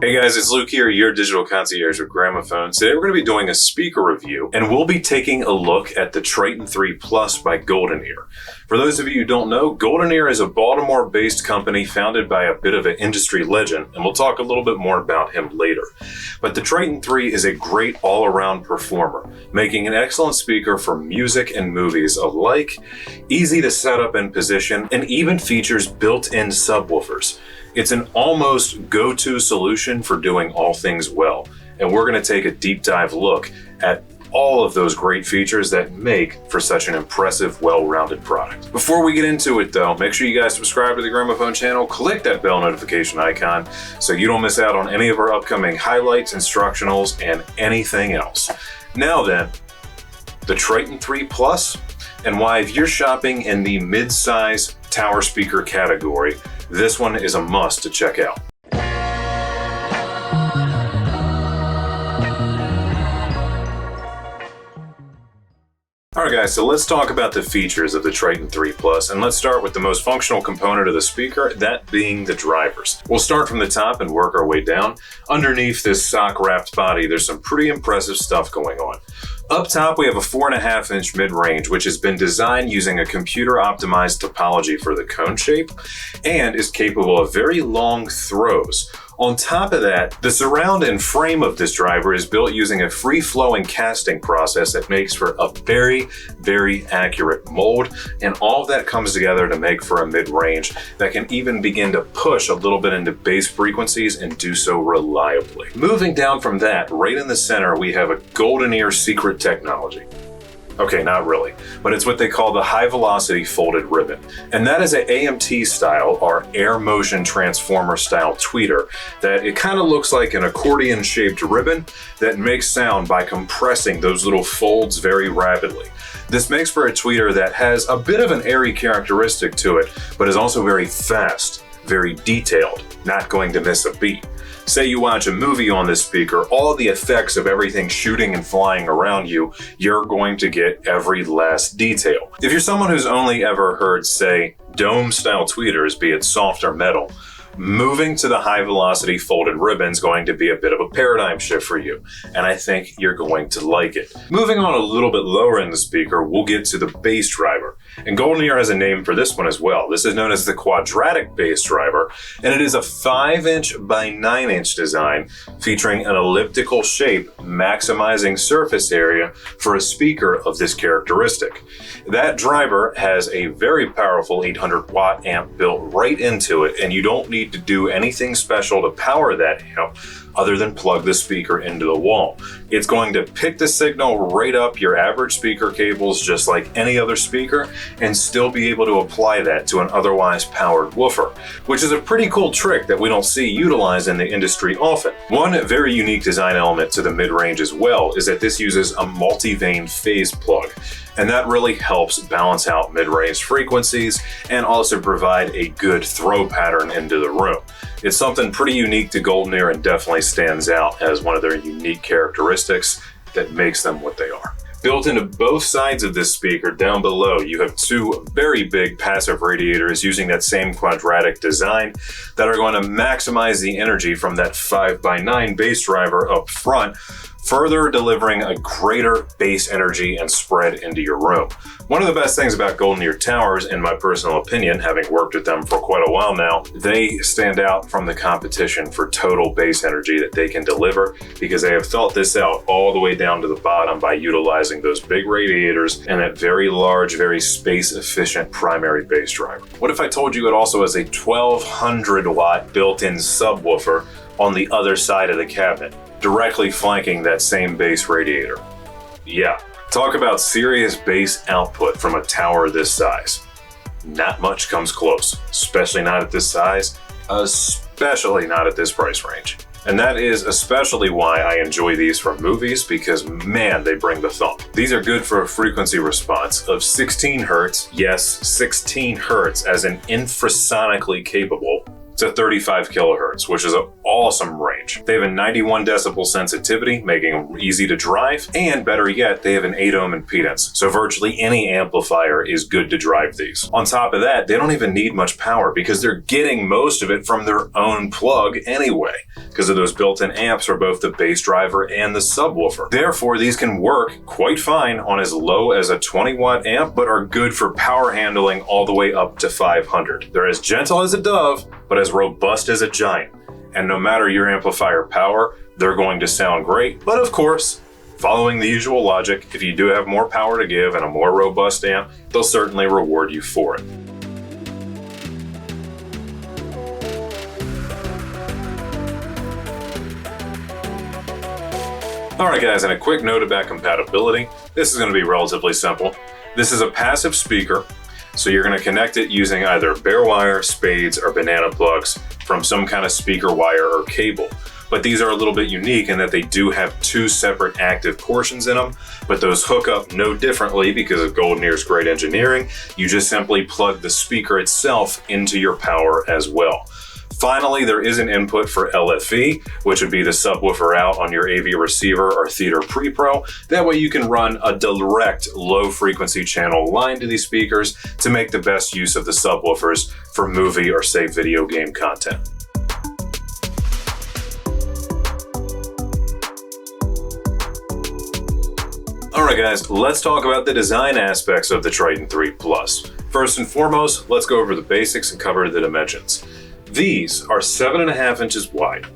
Hey guys, it's Luke here, your digital concierge with Gramophone. Today we're going to be doing a speaker review, and we'll be taking a look at the Triton 3 Plus by GoldenEar. For those of you who don't know, GoldenEar is a Baltimore-based company founded by a bit of an industry legend, and we'll talk a little bit more about him later. But the Triton 3 is a great all-around performer, making an excellent speaker for music and movies alike, easy to set up and position, and even features built-in subwoofers. It's an almost go-to solution for doing all things well, and we're going to take a deep dive look at all of those great features that make for such an impressive, well-rounded product. Before we get into it though, make sure you guys subscribe to the Gramophone channel, click that bell notification icon so you don't miss out on any of our upcoming highlights, instructionals, and anything else. Now then, the Triton 3 Plus, and why if you're shopping in the mid-size tower speaker category, this one is a must to check out. Alright guys, so let's talk about the features of the Triton 3 Plus, and let's start with the most functional component of the speaker, that being the drivers. We'll start from the top and work our way down. Underneath this sock-wrapped body, there's some pretty impressive stuff going on. Up top, we have a 4.5-inch mid-range, which has been designed using a computer-optimized topology for the cone shape, and is capable of very long throws. On top of that, the surround and frame of this driver is built using a free-flowing casting process that makes for a very, very accurate mold, and all of that comes together to make for a mid-range that can even begin to push a little bit into bass frequencies and do so reliably. Moving down from that, right in the center, we have a GoldenEar secret technology. Okay, not really, but it's what they call the high velocity folded ribbon. And that is an AMT style, or air motion transformer style tweeter, that it kind of looks like an accordion shaped ribbon that makes sound by compressing those little folds very rapidly. This makes for a tweeter that has a bit of an airy characteristic to it, but is also very fast, very detailed, not going to miss a beat. Say you watch a movie on this speaker, all the effects of everything shooting and flying around you, you're going to get every last detail. If you're someone who's only ever heard, say, dome-style tweeters, be it soft or metal, moving to the high-velocity folded ribbon is going to be a bit of a paradigm shift for you, and I think you're going to like it. Moving on a little bit lower in the speaker, we'll get to the bass driver. And GoldenEar has a name for this one as well. This is known as the Quadratic bass driver, and it is a 5-inch by 9-inch design featuring an elliptical shape, maximizing surface area for a speaker of this characteristic. That driver has a very powerful 800-watt amp built right into it, and you don't need to do anything special to power that amp other than plug the speaker into the wall. It's going to pick the signal right up your average speaker cables just like any other speaker, and still be able to apply that to an otherwise powered woofer, which is a pretty cool trick that we don't see utilized in the industry often. One very unique design element to the mid-range as well is that this uses a multi-vane phase plug, and that really helps balance out mid-range frequencies and also provide a good throw pattern into the room. It's something pretty unique to GoldenEar and definitely stands out as one of their unique characteristics that makes them what they are. Built into both sides of this speaker down below, you have two very big passive radiators using that same quadratic design that are going to maximize the energy from that 5x9 bass driver up front, further delivering a greater bass energy and spread into your room. One of the best things about GoldenEar Towers, in my personal opinion, having worked with them for quite a while now, they stand out from the competition for total bass energy that they can deliver, because they have thought this out all the way down to the bottom by utilizing those big radiators and that very large, very space efficient primary bass driver. What if I told you it also has a 1200-watt built-in subwoofer on the other side of the cabinet, directly flanking that same bass radiator? Yeah, talk about serious bass output from a tower this size. Not much comes close, especially not at this size, especially not at this price range. And that is especially why I enjoy these for movies, because man, they bring the thump. These are good for a frequency response of 16 Hertz, yes, 16 Hertz as an infrasonically capable to 35 kilohertz, which is an awesome range. They have a 91 decibel sensitivity, making them easy to drive, and better yet, they have an 8 ohm impedance, so virtually any amplifier is good to drive these. On top of that, they don't even need much power because they're getting most of it from their own plug anyway, because of those built-in amps for both the bass driver and the subwoofer. Therefore, these can work quite fine on as low as a 20 watt amp, but are good for power handling all the way up to 500. They're as gentle as a dove, but as robust as a giant. And no matter your amplifier power, they're going to sound great. But of course, following the usual logic, if you do have more power to give and a more robust amp, they'll certainly reward you for it. Alright guys, and a quick note about compatibility. This is going to be relatively simple. This is a passive speaker, so you're going to connect it using either bare wire, spades, or banana plugs from some kind of speaker wire or cable. But these are a little bit unique in that they do have two separate active portions in them, but those hook up no differently because of GoldenEar's great engineering. You just simply plug the speaker itself into your power as well. Finally, there is an input for LFE, which would be the subwoofer out on your AV receiver or Theater Pre-Pro. That way you can run a direct low frequency channel line to these speakers to make the best use of the subwoofers for movie or say video game content. Alright guys, let's talk about the design aspects of the Triton 3 Plus. First and foremost, let's go over the basics and cover the dimensions. These are 7.5 inches wide.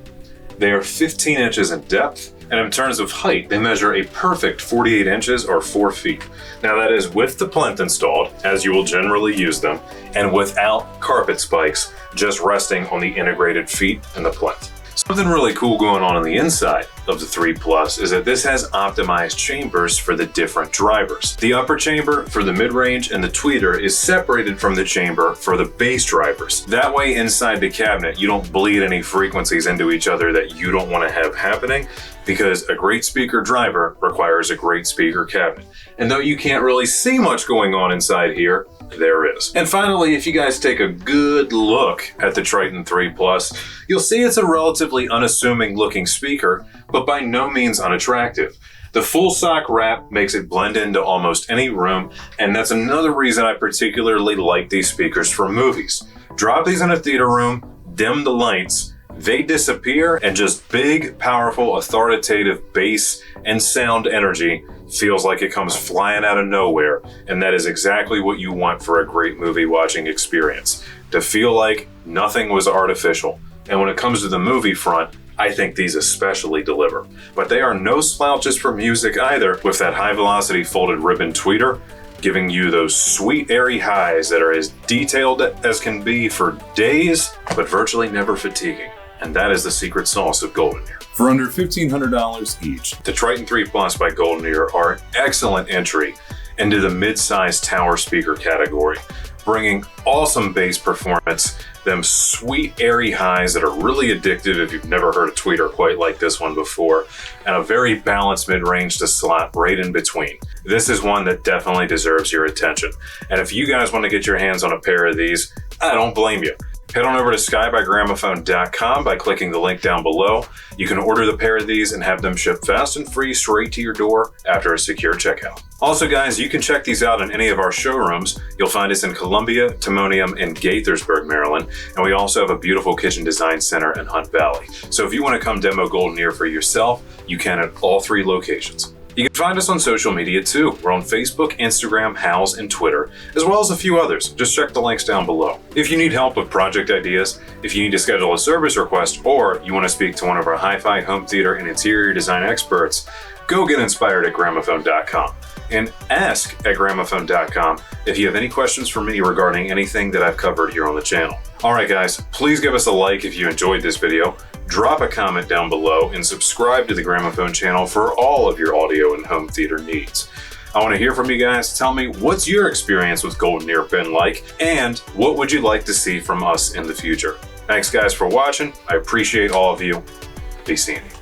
They are 15 inches in depth, and in terms of height, they measure a perfect 48 inches or 4 feet. Now that is with the plinth installed, as you will generally use them, and without carpet spikes, just resting on the integrated feet and the plinth. Something really cool going on the inside of the 3 Plus is that this has optimized chambers for the different drivers. The upper chamber for the mid-range and the tweeter is separated from the chamber for the bass drivers. That way inside the cabinet you don't bleed any frequencies into each other that you don't want to have happening, because a great speaker driver requires a great speaker cabinet. And though you can't really see much going on inside here, there is. And finally, if you guys take a good look at the Triton 3 Plus, you'll see it's a relatively unassuming looking speaker, but by no means unattractive. The full sock wrap makes it blend into almost any room, and that's another reason I particularly like these speakers for movies. Drop these in a theater room, dim the lights, they disappear, and just big, powerful, authoritative bass and sound energy feels like it comes flying out of nowhere, and that is exactly what you want for a great movie watching experience. To feel like nothing was artificial. And when it comes to the movie front, I think these especially deliver. But they are no slouches for music either, with that high velocity folded ribbon tweeter, giving you those sweet airy highs that are as detailed as can be for days, but virtually never fatiguing. And that is the secret sauce of GoldenEar. For under $1,500 each, the Triton 3 Plus by GoldenEar are an excellent entry into the mid-size tower speaker category, bringing awesome bass performance, them sweet airy highs that are really addictive if you've never heard a tweeter quite like this one before, and a very balanced mid-range to slot right in between. This is one that definitely deserves your attention. And if you guys want to get your hands on a pair of these, I don't blame you. Head on over to skybygramophone.com by clicking the link down below. You can order the pair of these and have them shipped fast and free straight to your door after a secure checkout. Also guys, you can check these out in any of our showrooms. You'll find us in Columbia, Timonium, and Gaithersburg, Maryland. And we also have a beautiful kitchen design center in Hunt Valley. So if you want to come demo GoldenEar for yourself, you can at all 3 locations. You can find us on social media too. We're on Facebook, Instagram, Houzz, and Twitter, as well as a few others. Just check the links down below. If you need help with project ideas, if you need to schedule a service request, or you want to speak to one of our hi-fi, home theater, and interior design experts, go get inspired at gramophone.com and ask at gramophone.com if you have any questions for me regarding anything that I've covered here on the channel. Alright guys, please give us a like if you enjoyed this video. Drop a comment down below and subscribe to the Gramophone channel for all of your audio and home theater needs. I want to hear from you guys. Tell me, what's your experience with GoldenEar been like, and what would you like to see from us in the future? Thanks guys for watching. I appreciate all of you. Be seeing you.